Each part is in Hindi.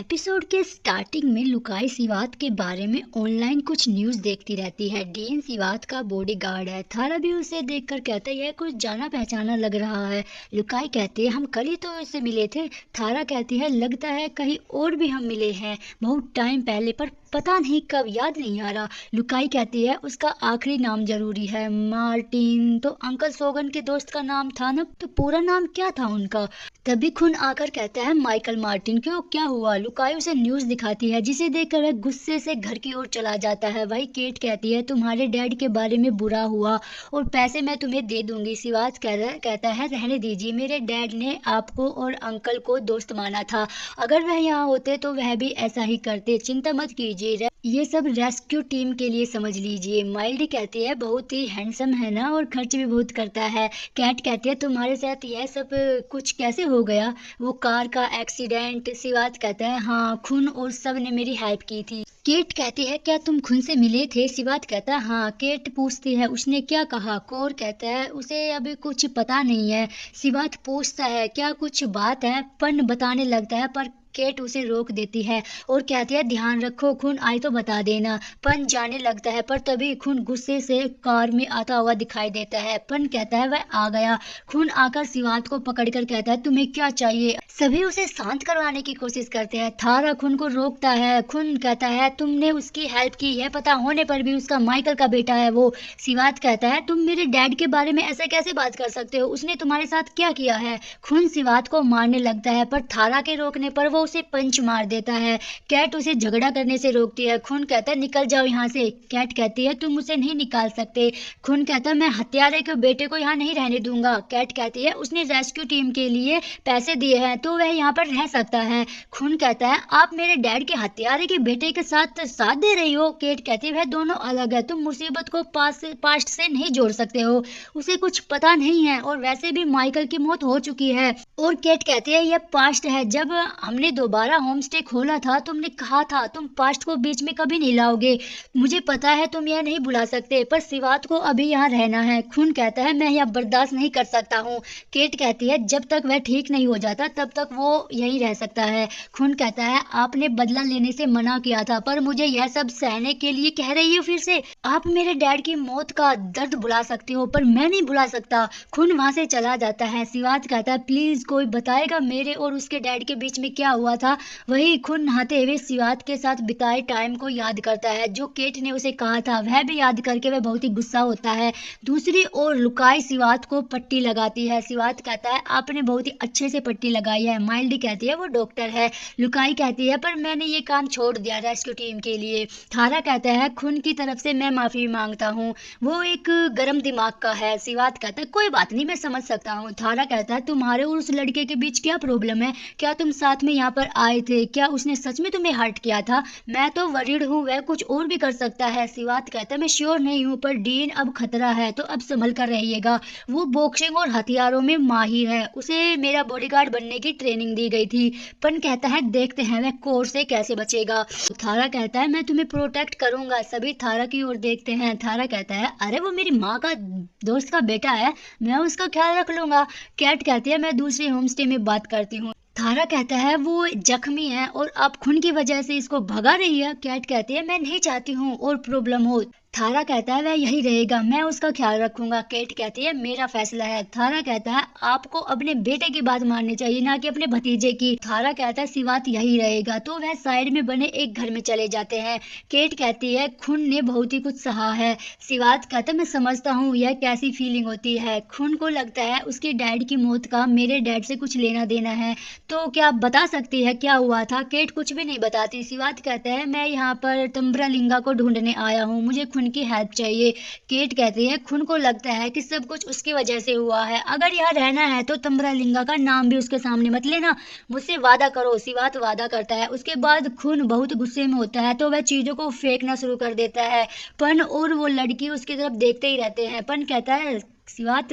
एपिसोड के स्टार्टिंग में लुकाई सिवात के बारे में ऑनलाइन कुछ न्यूज़ देखती रहती है। डीन सिवात का बॉडीगार्ड है। थारा भी उसे देखकर कहता है यह कुछ जाना पहचाना लग रहा है। लुकाई कहती है हम कल ही तो इससे मिले थे। थारा कहती है लगता है कहीं और भी हम मिले हैं बहुत टाइम पहले, पर पता नहीं कब, याद नहीं आ रहा। लुकाई कहती है उसका आखिरी नाम जरूरी है। मार्टिन तो अंकल सोगन के दोस्त का नाम था ना, तो पूरा नाम क्या था उनका? तभी खून आकर कहता है माइकल मार्टिन। क्यों, क्या हुआ? लुकाई उसे न्यूज़ दिखाती है जिसे देखकर वह गुस्से से घर की ओर चला जाता है। वही केट कहती है तुम्हारे डैड के बारे में बुरा हुआ और पैसे मैं तुम्हें दे दूंगी। सिवात कहता है रहने दीजिए, मेरे डैड ने आपको और अंकल को दोस्त माना था। अगर वह यहाँ होते तो वह भी ऐसा ही करते। चिंता मत कीजिए, ये सब रेस्क्यू टीम के लिए समझ लीजिए। माइल्डी कहती है बहुत ही हैंडसम है ना और खर्च भी बहुत करता है। कैट कहती है तुम्हारे साथ यह सब कुछ कैसे हो गया? वो कार का एक्सीडेंट। सिवात कहता है हाँ, खून और सब ने मेरी हेल्प की थी। केट कहती है क्या तुम खून से मिले थे? सिवात कहता है हाँ। केट पूछती है उसने क्या कहा? कोर कहता है उसे अभी कुछ पता नहीं है। सिवात पूछता है क्या कुछ बात है? पन बताने लगता है पर केट उसे रोक देती है और कहती है ध्यान रखो, खून आई तो बता देना। पन जाने लगता है पर तभी खून गुस्से से कार में आता हुआ दिखाई देता है। पन कहता है वह आ गया। खून आकर सिवात को पकड़कर कहता है तुम्हें क्या चाहिए? सभी उसे शांत करवाने की कोशिश करते हैं। थारा खून को रोकता है। खून कहता है तुमने उसकी हेल्प की है, पता होने पर भी उसका माइकल का बेटा है वो। सिवात कहता है तुम मेरे डैड के बारे में ऐसे कैसे बात कर सकते हो? उसने तुम्हारे साथ क्या किया है? खून सिवात को मारने लगता है पर थारा के रोकने पर वो उसे पंच मार देता है। कैट उसे झगड़ा करने से रोकती है। खून कहता है निकल जाओ यहाँ से। कैट कहती है तुम उसे नहीं निकाल सकते। खून कहता है मैं हत्यारे के बेटे को यहाँ नहीं रहने दूंगा। कैट कहती है उसने रेस्क्यू टीम के लिए पैसे दिए हैं तो वह यहाँ पर रह सकता है। खून कहता है आप मेरे डैड के हत्यारे के बेटे के साथ साथ दे रही हो। केट कहती है वह दोनों अलग है, तुम मुसीबत को पास्ट से नहीं जोड़ सकते हो। उसे कुछ पता नहीं है और वैसे भी माइकल की मौत हो चुकी है। और केट कहती है यह पास्ट है। जब हमने दोबारा होम स्टे खोला था तुमने कहा था तुम पास्ट को बीच में कभी नहीं लाओगे। मुझे पता है तुम यह नहीं भुला सकते, पर सिवात को अभी यहाँ रहना है। खून कहता है मैं यह बर्दाश्त नहीं कर सकता हूँ। केट कहती है जब तक वह ठीक नहीं हो जाता तब तक वो यहीं रह सकता है। खून कहता है आपने बदला लेने से मना किया था पर मुझे यह सब सहने के लिए कह रही हो फिर से? आप मेरे डैड की मौत का दर्द भुला सकते हो पर मैं नहीं भुला सकता। खून वहां से चला जाता है। सिवात कहता है प्लीज कोई बताएगा मेरे और उसके डैड के बीच में क्या हुआ था? वही खून नहाते हुए सिवात के साथ बिताए टाइम को याद करता है जो केट ने उसे कहा था। वह भी याद करके वह बहुत ही गुस्सा होता है। दूसरी ओर लुकाई सिवात को पट्टी लगाती है। सिवात कहता है आपने बहुत ही अच्छे से पट्टी लगाई है। माइल्डी कहती है वो डॉक्टर है। लुकाई कहती है पर मैंने ये काम छोड़ दिया रेस्क्यू टीम के लिए। थारा कहता है खून की तरफ से मैं माफी मांगता हूँ, वो एक गर्म दिमाग का है। सिवात कहता है कोई बात नहीं, मैं समझ सकता हूँ। थारा कहता है तुम्हारे और उस लड़के के बीच क्या प्रॉब्लम है? क्या तुम साथ में यहाँ पर आए थे? क्या उसने सच में तुम्हें हर्ट किया था? मैं तो वरीड हूँ वह कुछ और भी कर सकता है। सिवात कहता है मैं श्योर नहीं हूँ पर डीन अब खतरा है तो अब संभल कर रहिएगा। वो बॉक्सिंग और हथियारों में माहिर है, उसे मेरा बॉडीगार्ड बनने की ट्रेनिंग दी गई थी। पन कहता है देखते हैं वह कोर से कैसे बचेगा। थारा कहता है मैं तुम्हें प्रोटेक्ट करूंगा। सभी थारा की ओर देखते हैं। थारा कहता है अरे वो मेरी माँ का दोस्त का बेटा है, मैं उसका ख्याल रख लूंगा। कैट कहती है मैं दूसरे होम स्टे में बात करती हूँ। थारा कहता है वो जख्मी है और आप खून की वजह से इसको भगा रही है। कैट कहती है मैं नहीं चाहती हूँ और प्रॉब्लम हो। थारा कहता है वह यही रहेगा, मैं उसका ख्याल रखूंगा। केट कहती है मेरा फैसला है। थारा कहता है आपको अपने बेटे की बात माननी चाहिए ना कि अपने भतीजे की। थारा कहता है सिवात यही रहेगा। तो वह साइड में बने एक घर में चले जाते हैं। केट कहती है खून ने बहुत ही कुछ सहा है। सिवात कहता है मैं समझता हूँ यह कैसी फीलिंग होती है। खून को लगता है उसके डैड की मौत का मेरे डैड से कुछ लेना देना है। तो क्या आप बता सकती है क्या हुआ था? केट कुछ भी नहीं बताती। सिवात कहता है मैं यहाँ पर तंब्रालिंगा को ढूंढने आया हूँ, मुझे खून की हेल्प चाहिए। केट कहती है खून को लगता है कि सब कुछ उसकी वजह से हुआ है, अगर यहाँ रहना है तो तंब्रालिंगा का नाम भी उसके सामने मत लेना, मुझसे वादा करो। सिवात वादा करता है। उसके बाद खून बहुत गुस्से में होता है तो वह चीजों को फेंकना शुरू कर देता है। पन और वो लड़की उसकी तरफ देखते ही रहते हैं। पन कहता है सिवात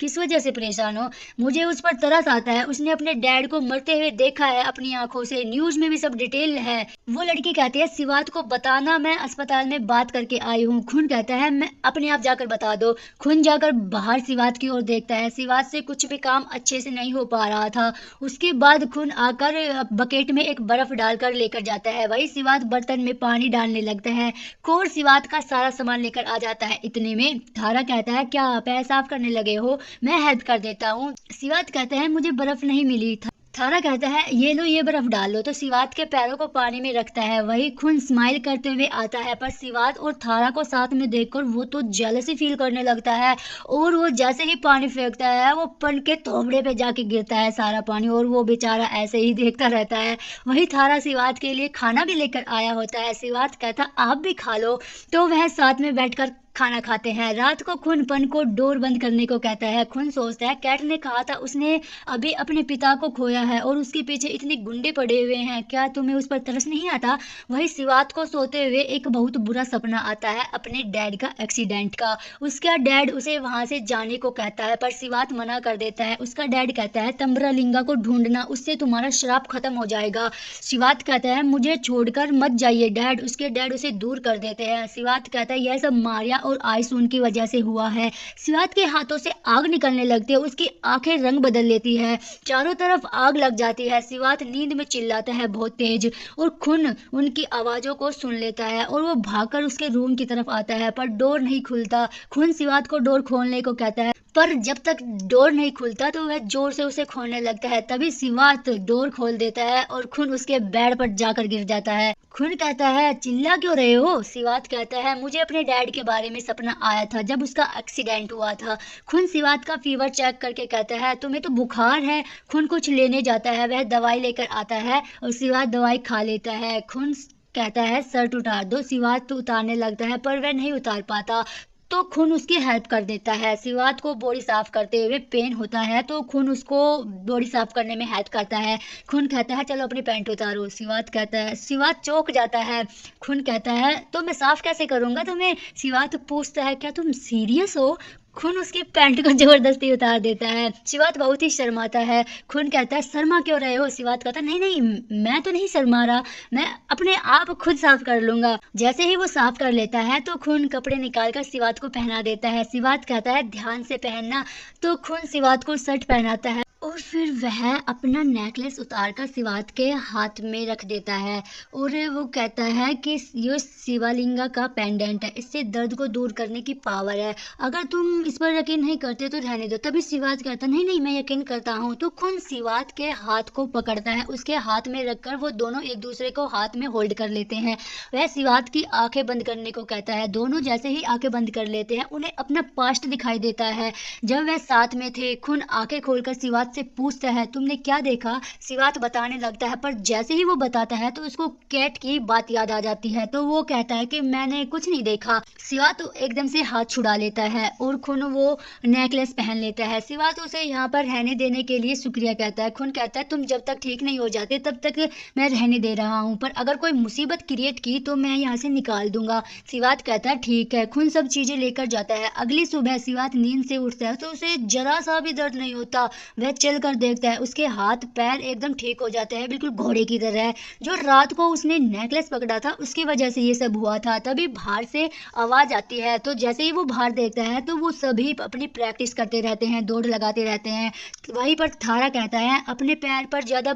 किस वजह से परेशान हो? मुझे उस पर तरस आता है, उसने अपने डैड को मरते हुए देखा है अपनी आंखों से, न्यूज में भी सब डिटेल है। वो लड़की कहती है सिवात को बताना, मैं अस्पताल में बात करके आई हूँ। खून कहता है मैं अपने आप जाकर बता दो। खून जाकर बाहर सिवात की ओर देखता है, सिवात से कुछ भी काम अच्छे से नहीं हो पा रहा था। उसके बाद खून आकर बकेट में एक बर्फ डालकर लेकर जाता है, वही सिवात बर्तन में पानी डालने लगता है। कोर सिवात का सारा सामान लेकर आ जाता है। इतने में थारा कहता है क्या पैर साफ करने लगे हो, मैं हेल्प कर देता हूँ। सिवात कहता है मुझे बर्फ नहीं मिली। थारा कहता है ये लो ये बर्फ डाल लो, तो सिवात के पैरों को पानी में रखता है। वही खून स्माइल करते हुए आता है, पर सिवात और थारा को साथ में देखकर वो तो जेलसी फील करने लगता है और वो जैसे ही पानी फेंकता है वो पन के थोबड़े पे जाके गिरता है सारा पानी, और वो बेचारा ऐसे ही देखता रहता है। वही थारा सिवात के लिए खाना भी लेकर आया होता है। सिवात कहता आप भी खा लो, तो वह साथ में बैठकर खाना खाते हैं। रात को खून पन को डोर बंद करने को कहता है। खून सोचता है कैट ने कहा था उसने अभी अपने पिता को खोया है और उसके पीछे इतने गुंडे पड़े हुए हैं, क्या तुम्हें उस पर तरस नहीं आता? वही सिवात को सोते हुए एक बहुत बुरा सपना आता है अपने डैड का एक्सीडेंट का। उसका डैड उसे वहां से जाने को कहता है, पर सिवात मना कर देता है। उसका डैड कहता है तम्बरालिंगा को ढूंढना, उससे तुम्हारा श्राप खत्म हो जाएगा। सिवात कहता है मुझे छोड़कर मत जाइए डैड। उसके डैड उसे दूर कर देते हैं। सिवात कहता है यह सब मारिया और आइसुन की वजह से हुआ है। सिवात के हाथों से आग निकलने लगती है, उसकी आंखें रंग बदल लेती है, चारों तरफ आग लग जाती है। सिवात नींद में चिल्लाता है बहुत तेज, और खून उनकी आवाजों को सुन लेता है और वो भागकर उसके रूम की तरफ आता है, पर डोर नहीं खुलता। खून सिवात को डोर खोलने को कहता है, पर जब तक डोर नहीं खुलता तो वह जोर से उसे खोलने लगता है। तभी सिवात डोर खोल देता है और खून उसके बेड पर जाकर गिर जाता है। खून कहता है चिल्ला क्यों रहे हो? सिवात कहता है मुझे अपने डैड के बारे में सपना आया था जब उसका एक्सीडेंट हुआ था। खून सिवात का फीवर चेक करके कहता है तुम्हें तो बुखार है। खून कुछ लेने जाता है, वह दवाई लेकर आता है और सिवात दवाई खा लेता है। खून कहता है शर्ट उतार दो। सिवात तो उतारने लगता है पर वह नहीं उतार पाता, तो खून उसकी हेल्प कर देता है। सिवात को बॉडी साफ करते हुए पेन होता है, तो खून उसको बॉडी साफ करने में हेल्प करता है। खून कहता है चलो अपनी पैंट उतारो। सिवात कहता है, सिवात चौंक जाता है। खून कहता है तो मैं साफ कैसे करूंगा तुम्हें? सिवात पूछता है क्या तुम सीरियस हो? खून उसकी पैंट को जबरदस्ती उतार देता है। सिवात बहुत ही शर्माता है। खून कहता है शर्मा क्यों रहे हो? सिवात कहता है नहीं नहीं मैं तो नहीं शर्मा रहा, मैं अपने आप खुद साफ कर लूंगा। जैसे ही वो साफ कर लेता है तो खून कपड़े निकालकर सिवात को पहना देता है। सिवात कहता है ध्यान से पहनना, तो खून सिवात को शर्ट पहनाता है और फिर वह अपना नेकलेस उतारकर सिवात के हाथ में रख देता है और वो कहता है कि ये शिवलिंगा का पेंडेंट है, इससे दर्द को दूर करने की पावर है, अगर तुम इस पर यकीन नहीं करते तो रहने दो। तभी सिवात कहता नहीं नहीं मैं यकीन करता हूँ। तो खून सिवात के हाथ को पकड़ता है, उसके हाथ में रखकर वो दोनों एक दूसरे को हाथ में होल्ड कर लेते हैं। वह सिवात की आंखें बंद करने को कहता है। दोनों जैसे ही आंखें बंद कर लेते हैं उन्हें अपना पास्ट दिखाई देता है जब वह साथ में थे। खून आंखें खोलकर सिवात से पूछता है तुमने क्या देखा? सिवात बताने लगता है, पर जैसे ही वो बताता है तो उसको कैट की बात याद आ जाती है, तो वो कहता है कि मैंने कुछ नहीं देखा। सिवात तो एकदम से हाथ छुड़ा लेता है और खून वो नेकलेस पहन लेता है। सिवात उसे यहाँ पर रहने देने के लिए शुक्रिया कहता है। खून कहता है तुम जब तक ठीक नहीं हो जाते तब तक मैं रहने दे रहा हूँ, पर अगर कोई मुसीबत क्रिएट की तो मैं यहाँ से निकाल दूंगा। सिवात कहता है ठीक है। खून सब चीजें लेकर जाता है। अगली सुबह सिवात नींद से उठता है तो उसे जरा सा भी दर्द नहीं होता। वह चल कर देखता है, उसके हाथ पैर एकदम ठीक हो जाते हैं, बिल्कुल घोड़े की तरह। जो रात को उसने नेकलेस पकड़ा था उसकी वजह से ये सब हुआ था। तभी बाहर से आवाज आती है, तो जैसे ही वो बाहर देखता है तो वो सभी अपनी प्रैक्टिस करते रहते हैं, दौड़ लगाते रहते हैं। वहीं पर थारा कहता है अपने पैर पर ज्यादा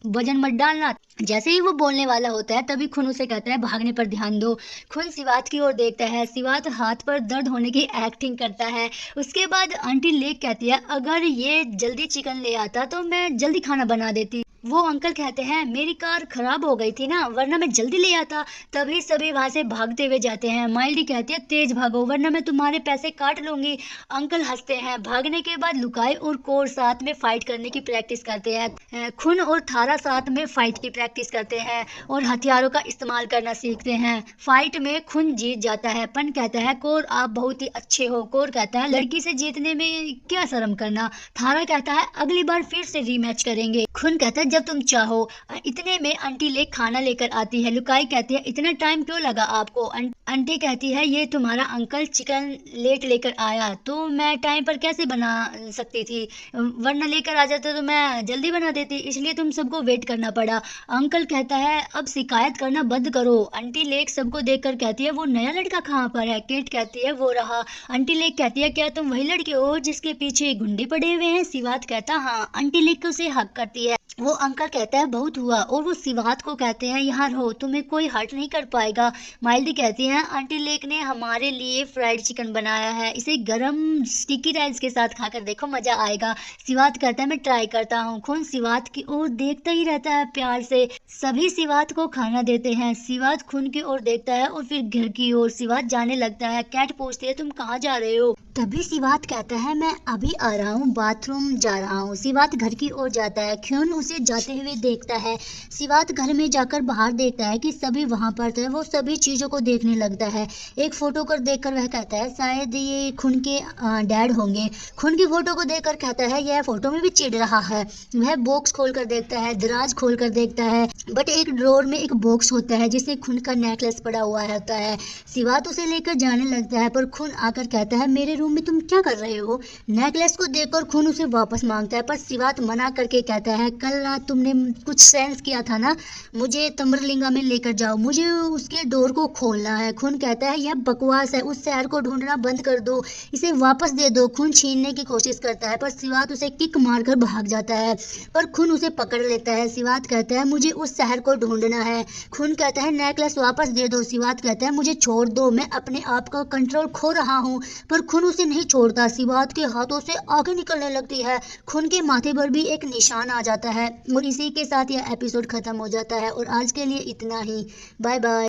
वजन मत डालना। जैसे ही वो बोलने वाला होता है तभी खून उसे कहता है भागने पर ध्यान दो। खून सिवात की ओर देखता है। सिवात हाथ पर दर्द होने की एक्टिंग करता है। उसके बाद आंटी लेक कहती है अगर ये जल्दी चिकन ले आता तो मैं जल्दी खाना बना देती। वो अंकल कहते हैं मेरी कार खराब हो गई थी ना, वरना मैं जल्दी ले आता। तभी सभी वहां से भागते हुए जाते हैं। माइल्डी कहती है तेज भागो वरना मैं तुम्हारे पैसे काट लूंगी। अंकल हंसते हैं। भागने के बाद लुकाई और कोर साथ में फाइट करने की प्रैक्टिस करते हैं। खून और थारा साथ में फाइट की प्रैक्टिस करते हैं और हथियारों का इस्तेमाल करना सीखते हैं। फाइट में खून जीत जाता है। पन कहता है कोर आप बहुत ही अच्छे हो। कोर कहता है लड़की से जीतने में क्या शर्म करना। थारा कहता है अगली बार फिर से रीमैच करेंगे। खून कहता है जब तुम चाहो। इतने में आंटी लेक खाना लेकर आती है। लुकाई कहती है इतना टाइम क्यों लगा आपको? आंटी कहती है ये तुम्हारा अंकल चिकन लेट लेकर आया तो मैं टाइम पर कैसे बना सकती थी, वरना लेकर आ जाते तो मैं जल्दी बना देती, इसलिए तुम सबको वेट करना पड़ा। अंकल कहता है अब शिकायत करना बंद करो। आंटी लेक सबको देखकर कहती है वो नया लड़का कहाँ पर है? केट कहती है वो रहा। आंटी लेक कहती है क्या तुम वही लड़के हो जिसके पीछे गुंडे पड़े हुए हैं? सिवात कहता हाँ। आंटी लेक उसे हक करती है। वो अंकल कहता है बहुत हुआ, और वो सिवात को कहते हैं यहाँ रहो, तुम्हें कोई हर्ट नहीं कर पाएगा। माइल्डी कहती है आंटी लेक ने हमारे लिए फ्राइड चिकन बनाया है, इसे गरम स्टिकी राइस के साथ खाकर देखो मजा आएगा। सिवात कहता है मैं ट्राई करता हूँ। खून सिवात की ओर देखता ही रहता है प्यार से। सभी सिवात को खाना देते हैं। सिवात खून की ओर देखता है और फिर घर की ओर। सिवात जाने लगता है। कैट पूछती है तुम कहाँ जा रहे हो? तभी सिवात कहता है मैं अभी आ रहा हूँ, बाथरूम जा रहा हूँ। सिवात घर की ओर जाता है। खून उसे जाते हुए देखता है। सिवात घर में जाकर बाहर देखता है कि सभी वहां पर थे। वो सभी चीजों को देखने लगता है। एक फोटो को देखकर वह कहता है शायद ये खून के डैड होंगे। खून की फोटो को देखकर कहता है यह फोटो में भी चिढ़ रहा है। वह बॉक्स खोल कर देखता है, दराज खोल कर देखता है, बट एक ड्रॉर में एक बॉक्स होता है जिसमें खून का नेकलेस पड़ा हुआ होता है। सिवात उसे लेकर जाने लगता है पर खून आकर कहता है मेरे रूम में तुम क्या कर रहे हो? नेकलेस को देखकर खून उसे वापस मांगता है पर सिवात मना करके कहता है कल रात तुमने कुछ सेंस किया था ना, मुझे तम्बरलिंगा में लेकर जाओ, मुझे उसके डोर को खोलना है। खून कहता है यह बकवास है, उस शहर को ढूंढना बंद कर दो, इसे वापस दे दो। खून छीनने की कोशिश करता है पर सिवात उसे किक मारकर भाग जाता है, पर खून उसे पकड़ लेता है। सिवात कहता है मुझे उस शहर को ढूंढना है। खून कहता है नेकलेस वापस दे दो। सिवात कहता है मुझे छोड़ दो, मैं अपने आप का कंट्रोल खो रहा हूँ, पर खून उसे नहीं छोड़ता। सिवात के हाथों से आगे निकलने लगती है। खून के माथे पर भी एक निशान आ जाता है और इसी के साथ यह एपिसोड खत्म हो जाता है। और आज के लिए इतना ही। Bye bye.